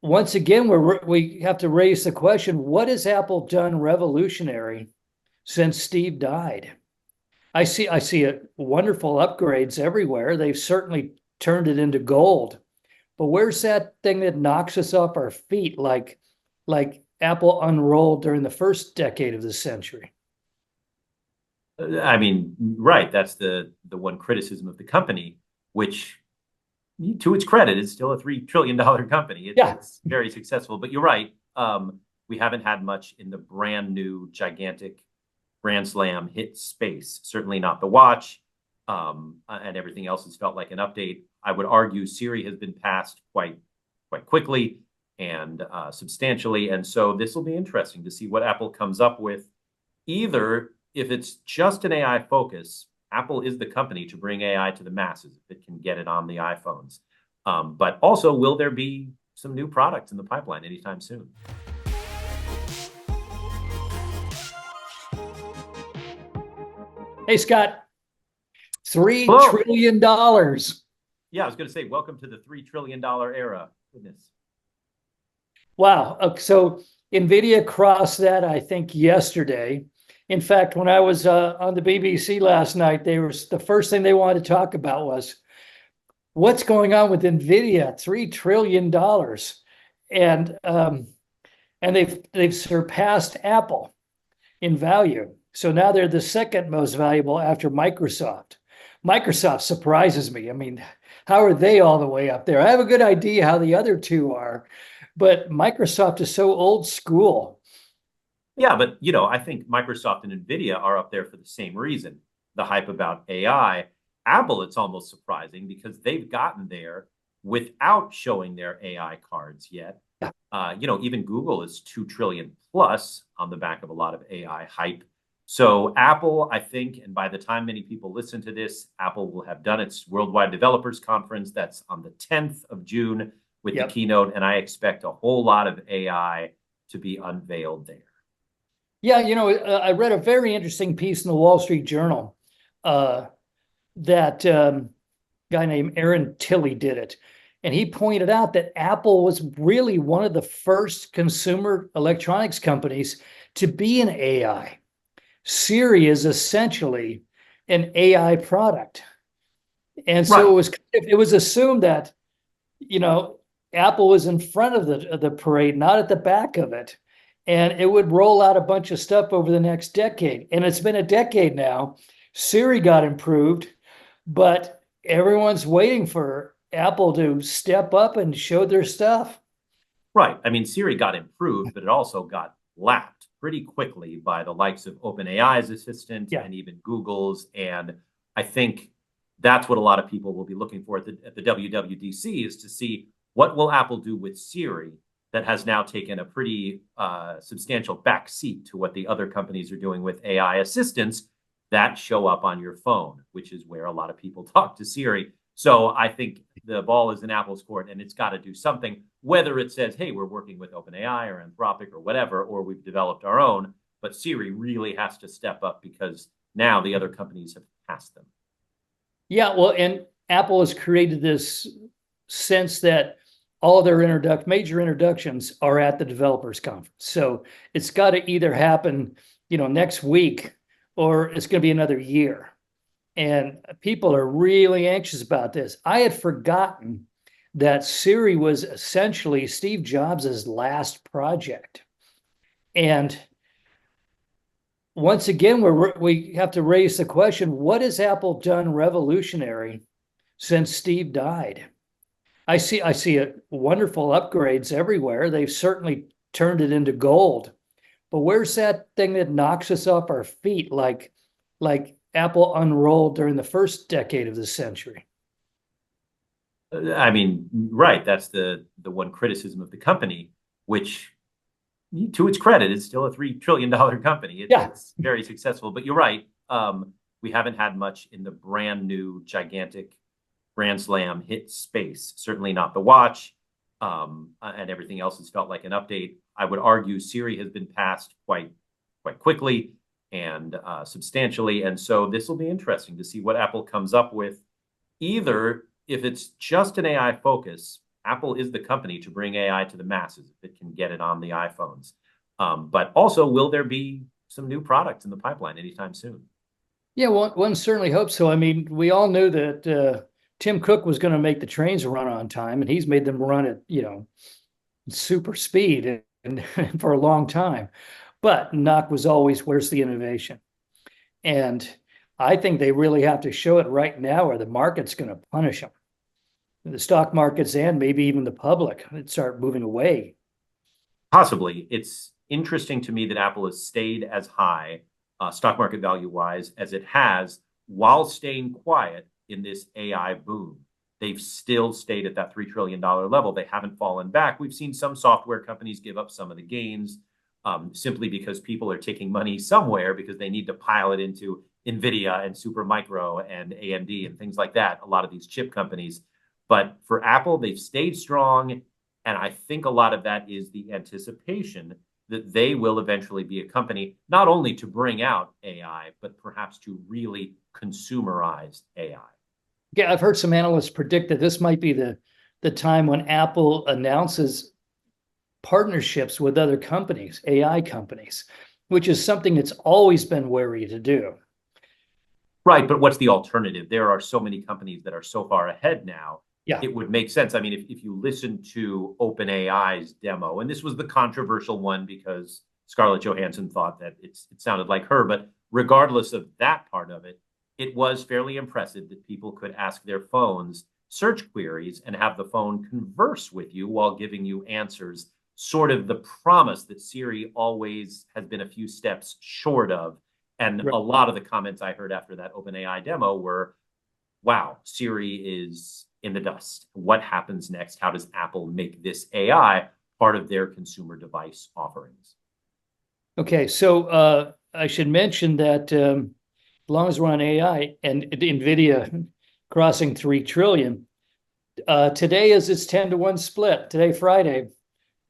once again, we have to raise the question: what has Apple done revolutionary since Steve died? I see wonderful upgrades everywhere. They've certainly turned it into gold. But where's that thing that knocks us off our feet like Apple unrolled during the first decade of the century? I mean, right. That's the one criticism of the company, which, to its credit, is still a $3 trillion company. Yeah. It's very successful. But you're right. We haven't had much in the brand new, gigantic Grand Slam hit space. Certainly not the watch, and everything else has felt like an update. I would argue Siri has been passed quite quickly and substantially, and so this will be interesting to see what Apple comes up with. Either if it's just an AI focus, Apple is the company to bring AI to the masses if it can get it on the iPhones. But also, will there be some new products in the pipeline anytime soon? Hey, Scott, three Hello. trillion dollars. Yeah, I was going to say, welcome to the $3 trillion era. Goodness. Wow. So Nvidia crossed that, I think, yesterday. In fact, when I was on the BBC last night, the first thing they wanted to talk about was what's going on with Nvidia, $3 trillion, and they've surpassed Apple in value. So now they're the second most valuable after Microsoft. Microsoft surprises me. I mean, how are they all the way up there? I have a good idea how the other two are, but Microsoft is so old school. Yeah, but I think Microsoft and Nvidia are up there for the same reason. The hype about AI. Apple, it's almost surprising because they've gotten there without showing their AI cards yet. Even Google is 2 trillion plus on the back of a lot of AI hype. So Apple, I think, and by the time many people listen to this, Apple will have done its Worldwide Developers Conference. That's on the 10th of June with the Yep. keynote, and I expect a whole lot of AI to be unveiled there. Yeah, I read a very interesting piece in the Wall Street Journal uh, that guy named Aaron Tilley did it. And he pointed out that Apple was really one of the first consumer electronics companies to be an AI. Siri is essentially an AI product. And so Right. it was assumed that, you know, Apple was in front of the parade, not at the back of it. And it would roll out a bunch of stuff over the next decade. And it's been a decade now. Siri got improved, but everyone's waiting for Apple to step up and show their stuff. Right. I mean, Siri got improved, but it also got lapped pretty quickly by the likes of OpenAI's assistant Yeah. and even Google's. And I think that's what a lot of people will be looking for at the WWDC is to see what will Apple do with Siri that has now taken a pretty substantial backseat to what the other companies are doing with AI assistants that show up on your phone, which is where a lot of people talk to Siri. So I think the ball is in Apple's court and it's got to do something, whether it says, hey, we're working with OpenAI or Anthropic or whatever, or we've developed our own. But Siri really has to step up because now the other companies have passed them. Yeah, well, and Apple has created this sense that all their major introductions are at the developers conference. So it's got to either happen, next week or it's going to be another year. And people are really anxious about this. I had forgotten that Siri was essentially Steve Jobs' last project. And once again, we have to raise the question: what has Apple done revolutionary since Steve died? I see wonderful upgrades everywhere. They've certainly turned it into gold. But where's that thing that knocks us off our feet like Apple unrolled during the first decade of the century? I mean, right. That's the one criticism of the company, which, to its credit, is still a $3 trillion company. Yeah. It's very successful. But you're right. We haven't had much in the brand new, gigantic Grand Slam hit space. Certainly not the watch, and everything else has felt like an update. I would argue Siri has been passed quite quickly and substantially, and so this will be interesting to see what Apple comes up with. Either if it's just an AI focus, Apple is the company to bring AI to the masses if it can get it on the iPhones. But also, will there be some new products in the pipeline anytime soon? Yeah, one certainly hopes so. I mean, we all knew that Tim Cook was going to make the trains run on time, and he's made them run at, super speed and for a long time. But knock was always, where's the innovation? And I think they really have to show it right now, or the market's going to punish them. The stock markets and maybe even the public start moving away. Possibly. It's interesting to me that Apple has stayed as high, stock market value wise, as it has while staying quiet in this AI boom. They've still stayed at that $3 trillion level. They haven't fallen back. We've seen some software companies give up some of the gains simply because people are taking money somewhere because they need to pile it into Nvidia and Supermicro and AMD and things like that, a lot of these chip companies. But for Apple, they've stayed strong. And I think a lot of that is the anticipation that they will eventually be a company, not only to bring out AI, but perhaps to really consumerize AI. Yeah, I've heard some analysts predict that this might be the time when Apple announces partnerships with other companies, AI companies, which is something it's always been wary to do. Right, but what's the alternative? There are so many companies that are so far ahead now. Yeah. It would make sense. I mean, if you listen to OpenAI's demo, and this was the controversial one because Scarlett Johansson thought that it sounded like her, but regardless of that part of it, it was fairly impressive that people could ask their phones search queries and have the phone converse with you while giving you answers, sort of the promise that Siri always has been a few steps short of. And Right. a lot of the comments I heard after that OpenAI demo were, wow, Siri is in the dust. What happens next? How does Apple make this AI part of their consumer device offerings? Okay, so I should mention that as long as we're on AI and Nvidia crossing 3 trillion, today is its 10-to-1 split. Today, Friday,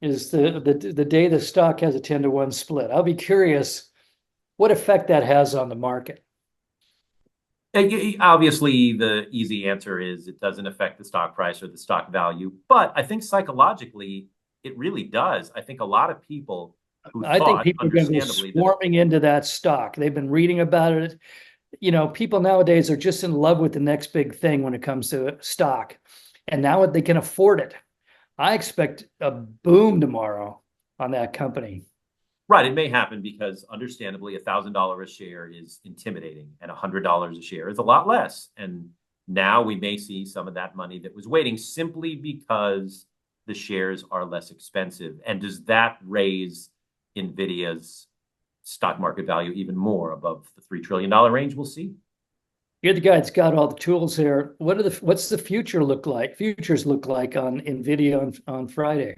is the day the stock has a 10-to-1 split. I'll be curious what effect that has on the market. Obviously, the easy answer is it doesn't affect the stock price or the stock value. But I think psychologically, it really does. I think a lot of people who I think thought, people are going to go understandably, that swarming into that stock. They've been reading about it. People nowadays are just in love with the next big thing when it comes to stock. And now they can afford it. I expect a boom tomorrow on that company. right, it may happen because understandably, $1,000 a share is intimidating and $100 a share is a lot less. And now we may see some of that money that was waiting simply because the shares are less expensive. And does that raise Nvidia's stock market value even more above the $3 trillion range? We'll see. You're the guy that's got all the tools there. What's the future look like? Futures look like on Nvidia on Friday.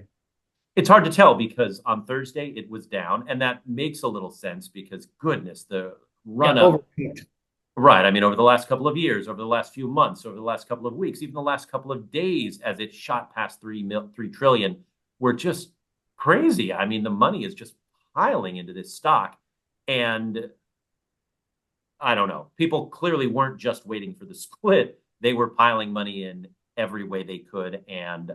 It's hard to tell because on Thursday it was down, and that makes a little sense because goodness, the run Yeah, up, overpeaked. right? I mean, over the last couple of years, over the last few months, over the last couple of weeks, even the last couple of days, as it shot past 3 trillion, were just crazy. I mean, the money is just piling into this stock, and I don't know. People clearly weren't just waiting for the split; they were piling money in every way they could, and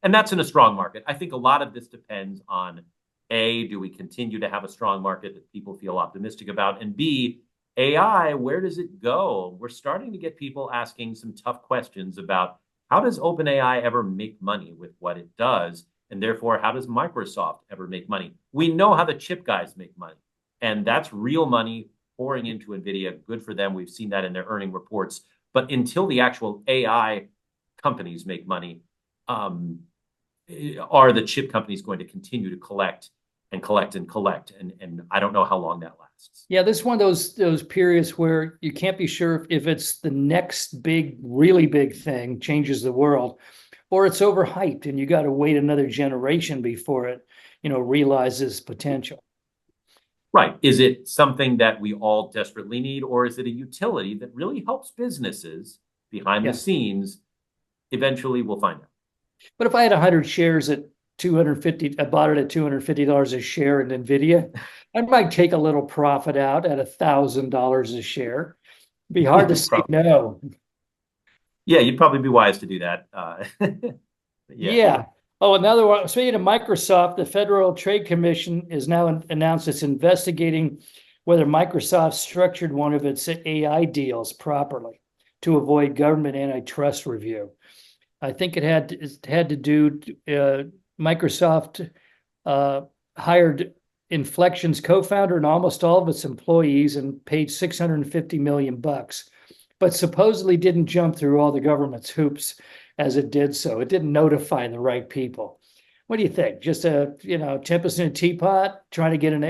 that's in a strong market. I think a lot of this depends on A, do we continue to have a strong market that people feel optimistic about? And B, AI, where does it go? We're starting to get people asking some tough questions about how does OpenAI ever make money with what it does? And therefore, how does Microsoft ever make money? We know how the chip guys make money, and that's real money pouring into NVIDIA. Good for them. We've seen that in their earning reports. But until the actual AI companies make money, are the chip companies going to continue to collect and collect and collect? And I don't know how long that lasts. Yeah, this is one of those periods where you can't be sure if it's the next big, really big thing, changes the world, or it's overhyped and you got to wait another generation before it, realizes potential. Right. Is it something that we all desperately need, or is it a utility that really helps businesses behind the Yeah. scenes? Eventually, we'll find out. But if I had 100 shares at 250, I bought it at $250 a share in Nvidia, I might take a little profit out at $1,000 a share. It'd be hard to say no. Yeah, you'd probably be wise to do that. Yeah. Yeah. Oh, another one. Speaking of Microsoft, the Federal Trade Commission is now announced it's investigating whether Microsoft structured one of its AI deals properly to avoid government antitrust review. I think it had to do. Microsoft uh, hired Inflection's co-founder and almost all of its employees and paid 650 million bucks, but supposedly didn't jump through all the government's hoops as it did so. It didn't notify the right people. What do you think? Just a tempest in a teapot, trying to get an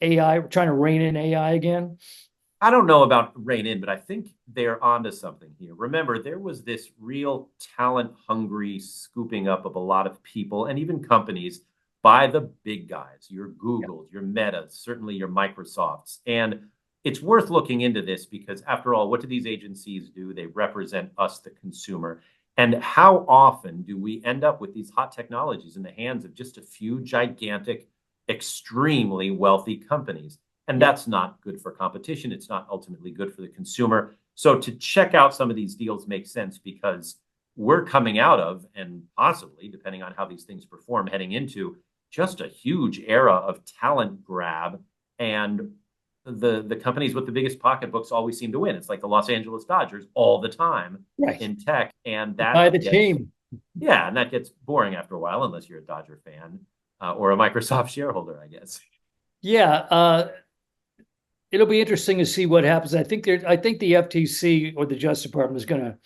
AI, trying to rein in AI again? I don't know about rein in, but I think they're onto something here. Remember, there was this real talent hungry scooping up of a lot of people and even companies by the big guys, your Yeah. Googles, your Metas, certainly your Microsofts. And it's worth looking into this because, after all, what do these agencies do? They represent us, the consumer. And how often do we end up with these hot technologies in the hands of just a few gigantic, extremely wealthy companies? And Yeah. that's not good for competition. It's not ultimately good for the consumer. So to check out some of these deals makes sense because we're coming out of, and possibly, depending on how these things perform, heading into just a huge era of talent grab. And the companies with the biggest pocketbooks always seem to win. It's like the Los Angeles Dodgers all the time Right. in tech. And By that the gets, team. yeah, and that gets boring after a while, unless you're a Dodger fan or a Microsoft shareholder, I guess. Yeah. It'll be interesting to see what happens. I think the FTC or the Justice Department is going to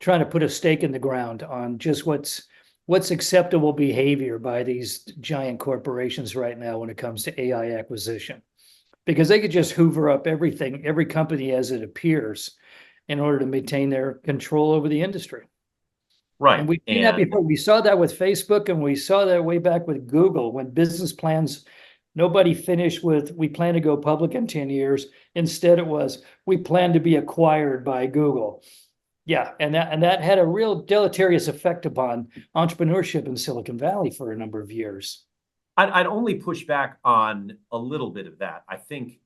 try to put a stake in the ground on just what's acceptable behavior by these giant corporations right now when it comes to AI acquisition. Because they could just hoover up everything, every company as it appears, in order to maintain their control over the industry. And Right. we've seen that And before. We saw that with Facebook, and we saw that way back with Google when business plans, nobody finished with, we plan to go public in 10 years. Instead, it was, we plan to be acquired by Google. Yeah, and that had a real deleterious effect upon entrepreneurship in Silicon Valley for a number of years. I'd only push back on a little bit of that. I think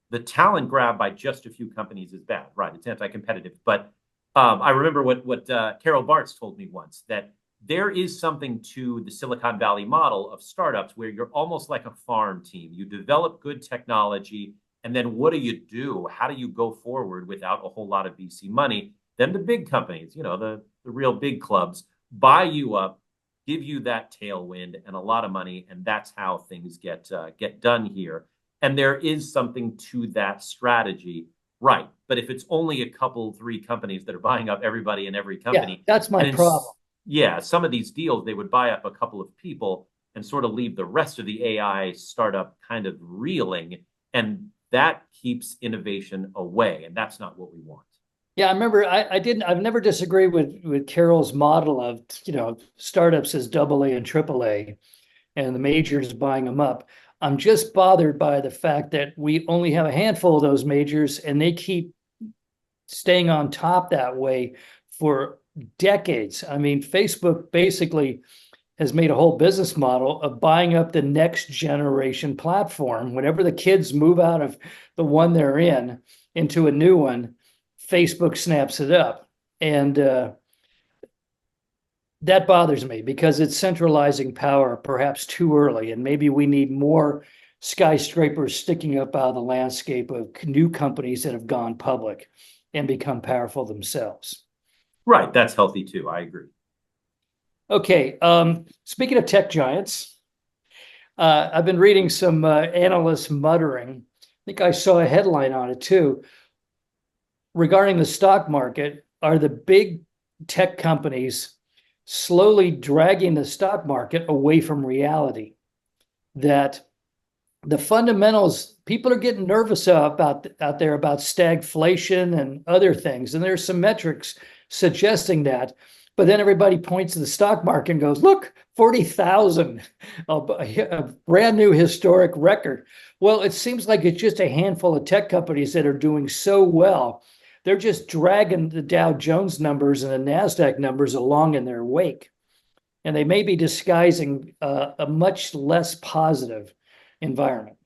the talent grab by just a few companies is bad, right? It's anti-competitive. But I remember what Carol Bartz told me once, that there is something to the Silicon Valley model of startups where you're almost like a farm team. You develop good technology, and then what do you do? How do you go forward without a whole lot of VC money? Then the big companies, the real big clubs, buy you up, give you that tailwind and a lot of money, and that's how things get done here. And there is something to that strategy, right? But if it's only a couple, three companies that are buying up everybody in every Yeah, company, that's my and in problem. yeah, some of these deals they would buy up a couple of people and sort of leave the rest of the AI startup kind of reeling, and that keeps innovation away, and that's not what we want. Yeah, I remember I've never disagreed with Carol's model of, startups as double A and triple A and the majors buying them up. I'm just bothered by the fact that we only have a handful of those majors and they keep staying on top that way for decades. I mean, Facebook basically has made a whole business model of buying up the next generation platform. Whenever the kids move out of the one they're in into a new one, Facebook snaps it up. And that bothers me because it's centralizing power perhaps too early. And maybe we need more skyscrapers sticking up out of the landscape of new companies that have gone public and become powerful themselves. Right, that's healthy too. I agree. Okay, speaking of tech giants, I've been reading some analysts muttering. I think I saw a headline on it too regarding the stock market. Are the big tech companies slowly dragging the stock market away from reality? That the fundamentals, people are getting nervous about out there about stagflation and other things, and there's some metrics suggesting that. But then everybody points to the stock market and goes, look, 40,000, a brand new historic record. Well, it seems like it's just a handful of tech companies that are doing so well. They're just dragging the Dow Jones numbers and the NASDAQ numbers along in their wake. And they may be disguising a much less positive environment.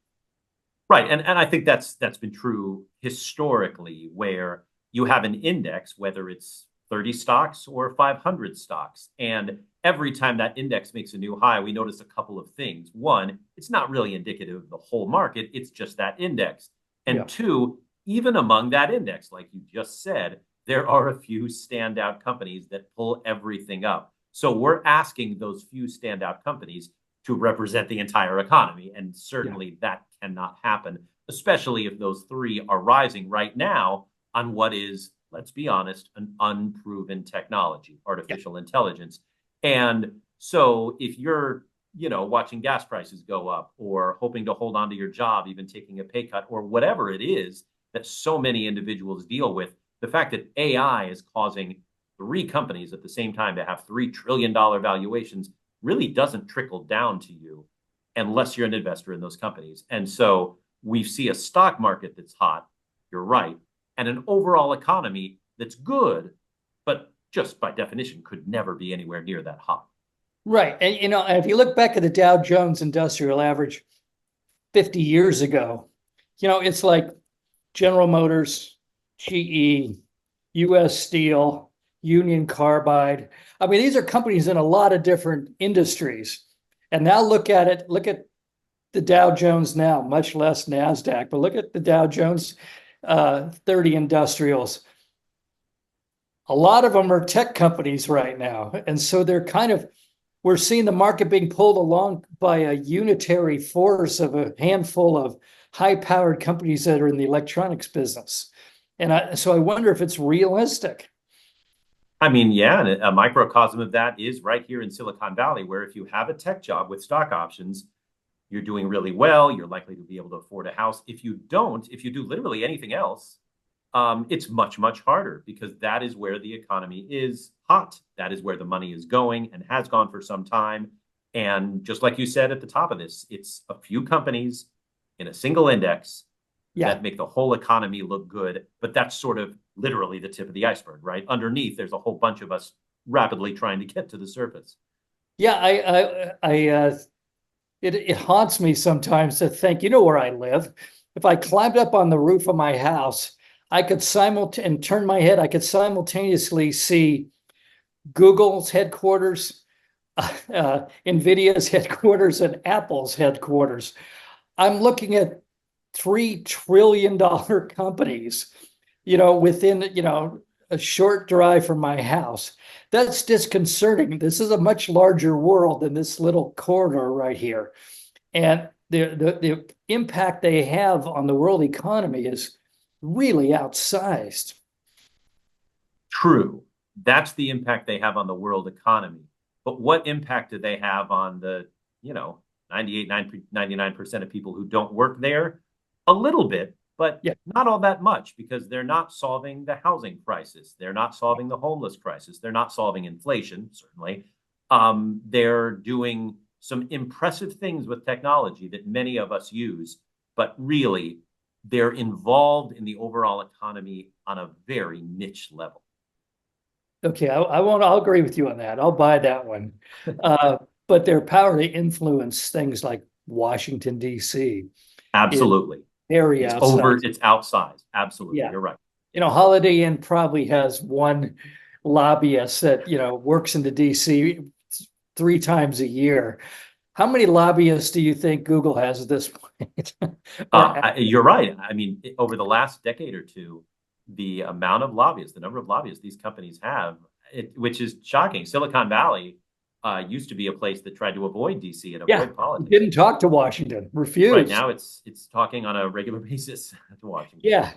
Right. And I think that's been true historically, where you have an index, whether it's 30 stocks or 500 stocks, and every time that index makes a new high, we notice a couple of things. One, it's not really indicative of the whole market, it's just that index. Yeah. And two, even among that index, like you just said, there are a few standout companies that pull everything up. So we're asking those few standout companies to represent the entire economy. And certainly that cannot happen, especially if those three are rising right now on what is, let's be honest, an unproven technology, artificial intelligence. And so if you're, watching gas prices go up or hoping to hold on to your job, even taking a pay cut or whatever it is that so many individuals deal with, the fact that AI is causing three companies at the same time to have $3 trillion valuations really doesn't trickle down to you unless you're an investor in those companies. And so we see a stock market that's hot, you're right, and an overall economy that's good, but just by definition could never be anywhere near that hot. Right. And, if you look back at the Dow Jones Industrial Average 50 years ago, it's like General Motors, GE, US Steel, Union Carbide. I mean, these are companies in a lot of different industries. And now look at the Dow Jones now, much less NASDAQ, but look at the Dow Jones 30 industrials. A lot of them are tech companies right now. And so we're seeing the market being pulled along by a unitary force of a handful of high-powered companies that are in the electronics business. And so I wonder if it's realistic. I mean, yeah, and a microcosm of that is right here in Silicon Valley, where if you have a tech job with stock options, you're doing really well. You're likely to be able to afford a house. If you don't, if you do literally anything else, it's much, much harder because that is where the economy is hot. That is where the money is going and has gone for some time. And just like you said at the top of this, it's a few companies in a single index that make the whole economy look good. But that's sort of literally the tip of the iceberg, right? Underneath, there's a whole bunch of us rapidly trying to get to the surface. Yeah, it haunts me sometimes to think, where I live. If I climbed up on the roof of my house, I could and turn my head, I could simultaneously see Google's headquarters, Nvidia's headquarters, and Apple's headquarters. I'm looking at $3 trillion companies, within, a short drive from my house. That's disconcerting. This is a much larger world than this little corridor right here. And the impact they have on the world economy is really outsized. True. That's the impact they have on the world economy. But what impact do they have on the, 99% of people who don't work there? A little bit, but not all that much because they're not solving the housing crisis. They're not solving the homeless crisis. They're not solving inflation, certainly. They're doing some impressive things with technology that many of us use, but really they're involved in the overall economy on a very niche level. Okay, I'll agree with you on that. I'll buy that one. But their power to influence things like Washington, D.C. Absolutely. Very it's outsized. It's outsized. Absolutely. Yeah. You're right. Holiday Inn probably has one lobbyist that, works in the D.C. 3 times a year. How many lobbyists do you think Google has at this point? You're right. I mean, over the last decade or two, the amount of lobbyists, the number of lobbyists these companies have, which is shocking. Silicon Valley used to be a place that tried to avoid DC and avoid politics. Didn't talk to Washington, refused. Right now, it's talking on a regular basis to Washington. Yeah.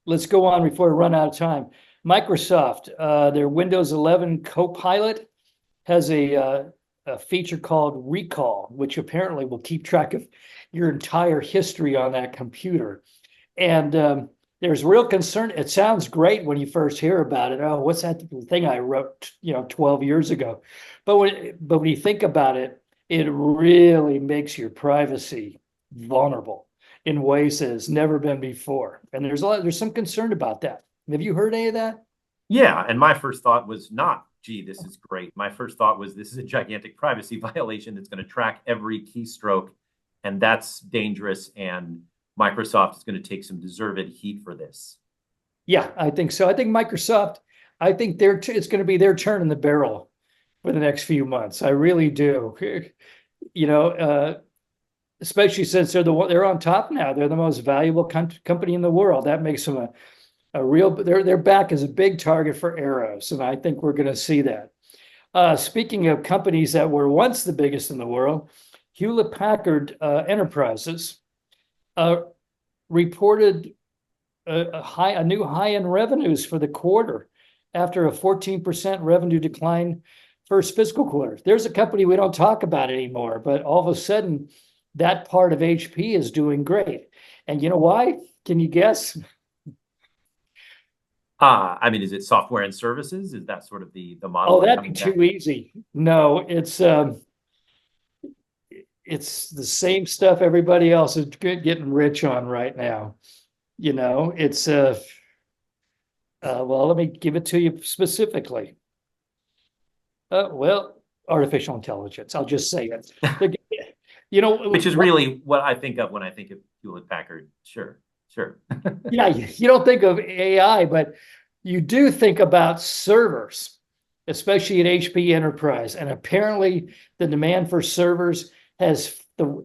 Let's go on before we run out of time. Microsoft, their Windows 11 Copilot has a feature called Recall, which apparently will keep track of your entire history on that computer. And there's real concern. It sounds great when you first hear about it. Oh, what's that thing I wrote, 12 years ago? But when you think about it, it really makes your privacy vulnerable in ways that has never been before. And there's some concern about that. Have you heard any of that? Yeah, and my first thought was not, gee, this is great. My first thought was this is a gigantic privacy violation that's going to track every keystroke, and that's dangerous. And Microsoft is going to take some deserved heat for this. Yeah, I think so. I think Microsoft, it's going to be their turn in the barrel for the next few months. I really do. You know, especially since they're on top now. They're the most valuable company in the world. That makes them a real. Their back is a big target for arrows, and I think we're going to see that. Speaking of companies that were once the biggest in the world, Hewlett Packard Enterprises reported a new high in revenues for the quarter after a 14% revenue decline first fiscal quarter. There's a company we don't talk about anymore, but all of a sudden that part of HP is doing great. And you know why? Can you guess? I mean, is it software and services? Is that sort of the model? Oh, that'd be too easy. No, it's the same stuff everybody else is getting rich on right now. You know, it's well, let me give it to you specifically. Well, artificial intelligence. I'll just say it. You know, which is really what I think of when I think of Hewlett Packard. Sure. Yeah, you don't think of AI, but you do think about servers, especially at HP Enterprise. And apparently the demand for servers the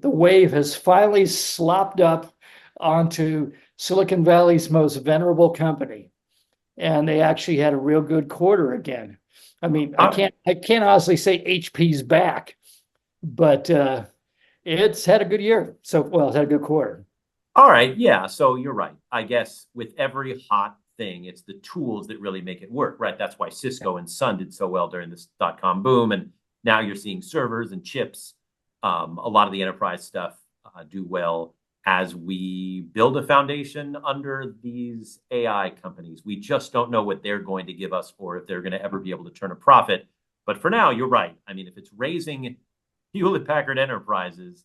wave has finally slopped up onto Silicon Valley's most venerable company. And they actually had a real good quarter again. I mean, I can't honestly say HP's back, but it's had a good year. So, well, it's had a good quarter. All right. Yeah. So you're right. I guess with every hot thing, it's the tools that really make it work, right? That's why Cisco and Sun did so well during this .com boom. And now you're seeing servers and chips. A lot of the enterprise stuff do well as we build a foundation under these AI companies. We just don't know what they're going to give us or if they're going to ever be able to turn a profit. But for now, you're right. I mean, if it's raising Hewlett Packard Enterprises,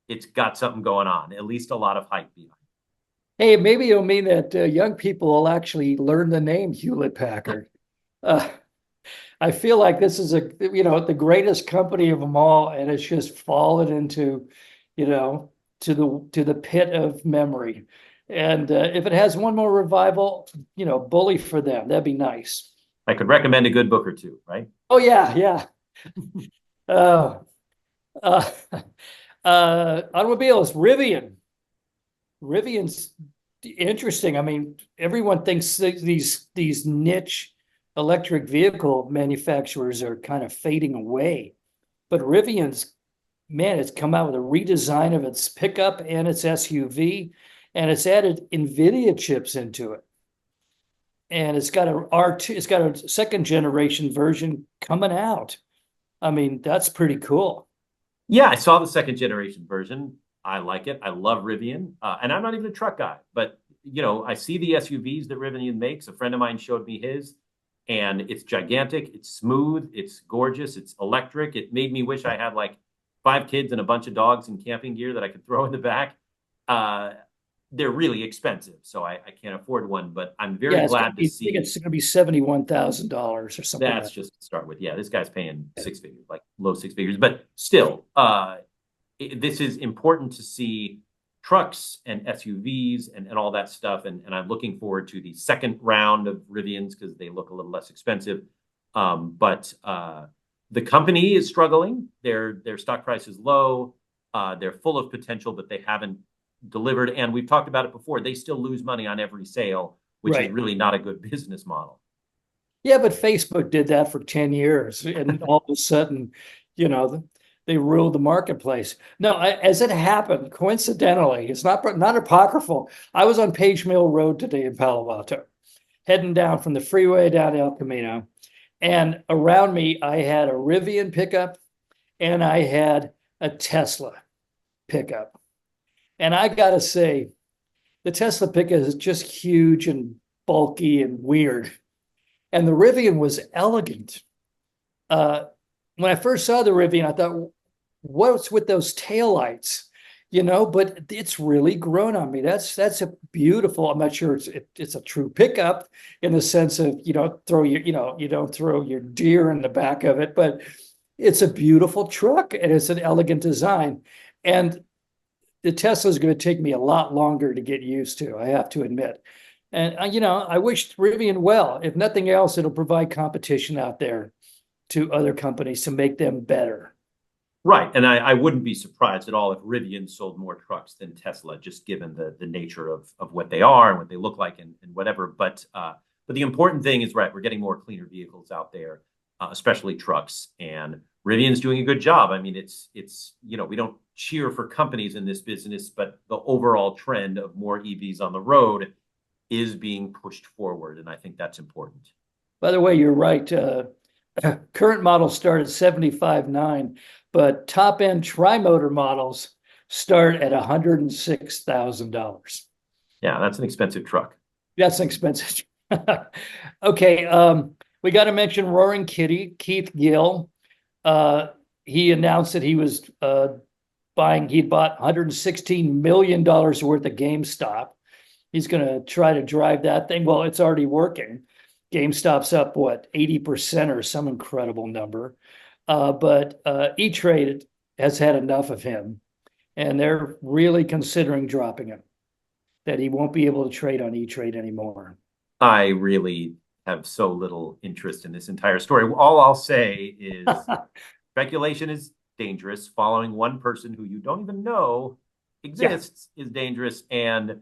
it's got something going on, at least a lot of hype behind it. Hey, maybe it'll mean that young people will actually learn the name Hewlett Packard. I feel like this is the greatest company of them all, and it's just fallen into, to the pit of memory. And if it has one more revival, bully for them. That'd be nice. I could recommend a good book or two, right? Oh yeah. Automobiles, Rivian. Rivian's interesting. I mean, everyone thinks these niche electric vehicle manufacturers are kind of fading away, but Rivian's, man, it's come out with a redesign of its pickup and its SUV, and it's added Nvidia chips into it, and it's got a second generation version coming out. I mean, that's pretty cool. Yeah, I saw the second generation version. I like it. I love Rivian, and I'm not even a truck guy, but I see the SUVs that Rivian makes. A friend of mine showed me his, and it's gigantic. It's smooth. It's gorgeous. It's electric. It made me wish I had like 5 kids and a bunch of dogs and camping gear that I could throw in the back. They're really expensive, so I can't afford one. But I'm very glad to see. I think it's going to be $71,000 or something. That's just to start with. Yeah, this guy's paying 6 figures, like low 6 figures. But still, this is important to see trucks and SUVs and all that stuff. And I'm looking forward to the second round of Rivians because they look a little less expensive. But the company is struggling. Their stock price is low. They're full of potential, but they haven't delivered. And we've talked about it before. They still lose money on every sale, which is really not a good business model. Yeah, but Facebook did that for 10 years. And all of a sudden, they ruled the marketplace. No, as it happened, coincidentally, it's not apocryphal. I was on Page Mill Road today in Palo Alto, heading down from the freeway down El Camino. And around me, I had a Rivian pickup and I had a Tesla pickup. And I got to say, the Tesla pickup is just huge and bulky and weird. And the Rivian was elegant. When I first saw the Rivian, I thought, what's with those taillights? But it's really grown on me. That's a beautiful. I'm not sure it's a true pickup in the sense of you don't throw your deer in the back of it, but it's a beautiful truck and it's an elegant design. And the Tesla is going to take me a lot longer to get used to, I have to admit. And I wish Rivian well. If nothing else, it'll provide competition out there to other companies to make them better. Right. And I wouldn't be surprised at all if Rivian sold more trucks than Tesla, just given the nature of what they are and what they look like and whatever. But the important thing is, right, we're getting more cleaner vehicles out there, especially trucks. And Rivian's doing a good job. I mean, it's we don't cheer for companies in this business, but the overall trend of more EVs on the road is being pushed forward. And I think that's important. By the way, you're right. Current models start at 75.9, but top end tri-motor models start at $106,000. Yeah, that's an expensive truck. That's an expensive. Okay, we got to mention Roaring Kitty, Keith Gill. He announced that he was he'd bought $116 million worth of GameStop. He's going to try to drive that thing. Well, it's already working. GameStop's up, what, 80% or some incredible number. But E-Trade has had enough of him, and they're really considering dropping him, that he won't be able to trade on E-Trade anymore. I really have so little interest in this entire story. All I'll say is speculation is dangerous. Following one person who you don't even know exists is dangerous. And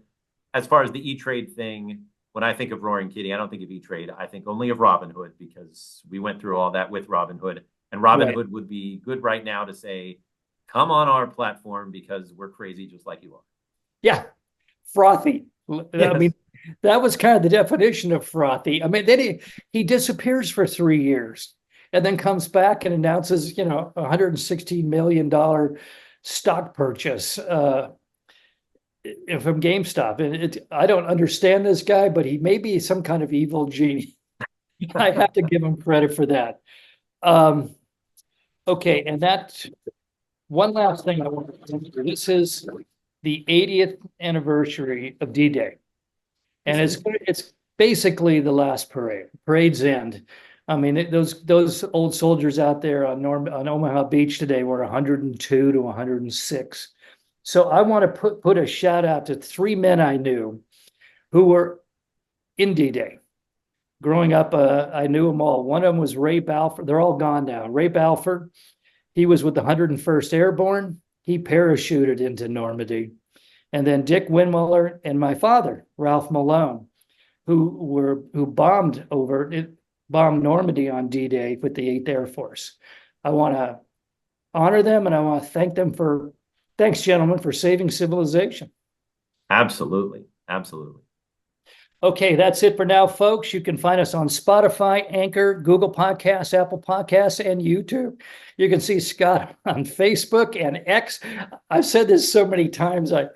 as far as the E-Trade thing, when I think of Roaring Kitty, I don't think of E-Trade. I think only of Robinhood, because we went through all that with Robinhood. And Robinhood would be good right now to say, come on our platform because we're crazy just like you are. Yeah, frothy. Yes. I mean, that was kind of the definition of frothy. I mean, then he disappears for 3 years and then comes back and announces, $116 million stock purchase from GameStop. I don't understand this guy, but he may be some kind of evil genie. I have to give him credit for that. Okay, and that's one last thing I want to mention. This is the 80th anniversary of D-Day. And it's basically the last parade. Parade's end. I mean, those old soldiers out there on Omaha Beach today were 102 to 106. So I want to put a shout out to 3 men I knew who were in D-Day. Growing up, I knew them all. One of them was Ray Balfour. They're all gone now. Ray Balfour, he was with the 101st Airborne. He parachuted into Normandy. And then Dick Windmuller and my father, Ralph Malone, who bombed Normandy on D-Day with the 8th Air Force. I want to honor them, and I want to thank them thanks, gentlemen, for saving civilization. Absolutely. Absolutely. Okay, that's it for now, folks. You can find us on Spotify, Anchor, Google Podcasts, Apple Podcasts, and YouTube. You can see Scott on Facebook and X. I've said this so many times, I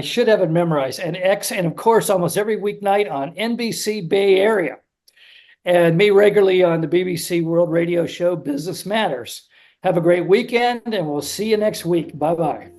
should have it memorized. And X, and of course, almost every weeknight on NBC Bay Area. And me regularly on the BBC World Radio show, Business Matters. Have a great weekend, and we'll see you next week. Bye-bye.